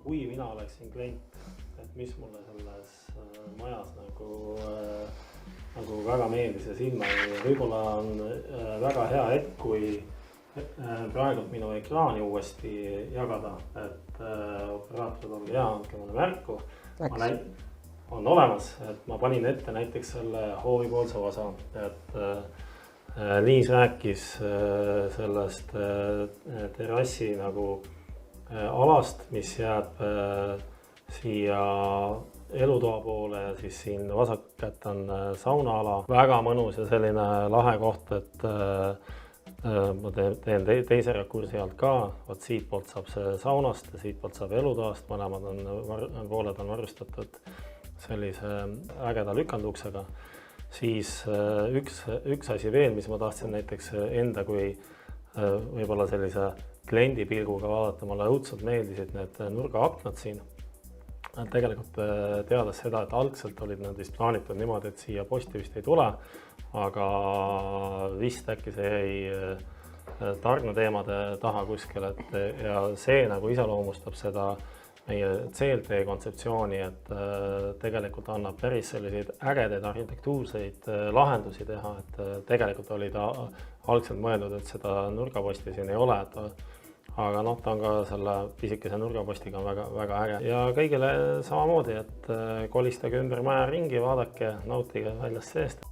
kui mina oleksin klient, et mis mulle selles majas nagu väga meeldis ja silma jäi. Võib-olla on väga hea hetk, kui praegu minu ekraani uuesti jagada, et operaatorid olge hea, andke mulle märku. On olemas, et ma panin ette näiteks selle hoovipoolse osa, et Liis rääkis sellest terrassi nagu alast, mis jääb siia elutoa poole ja siis siin vasak kätt on saunaala. Väga mõnus ja selline lahe koht, et ma teen teise rakursi alt ka. Vaat siit poolt saab see saunast ja siit poolt saab elutoast. Mõlemad pooled on varustatud sellise ägeda lükanduksega. Siis üks asi veel, mis ma tahtsin näiteks enda kui võib-olla sellise kliendi pilguga vaadata, mulle õudselt meeldisid need nurgaaknad siin. Tegelikult teades seda, et algselt olid nad vist plaanitud niimoodi, et siia posti vist ei tule, aga vist äkki see jäi tarneteemade taha kuskil, ja see nagu iseloomustab seda meie CLT kontseptsiooni, et tegelikult annab päris selliseid ägedaid arhitektuurseid lahendusi teha, et tegelikult oli ta algselt mõeldud, et seda nurgaposti siin ei ole, aga ta on ka selle pisikese nurgapostiga väga, väga äge. Ja kõigile samamoodi, et kolistage ümber maja ringi, vaadake, nautige väljast seest.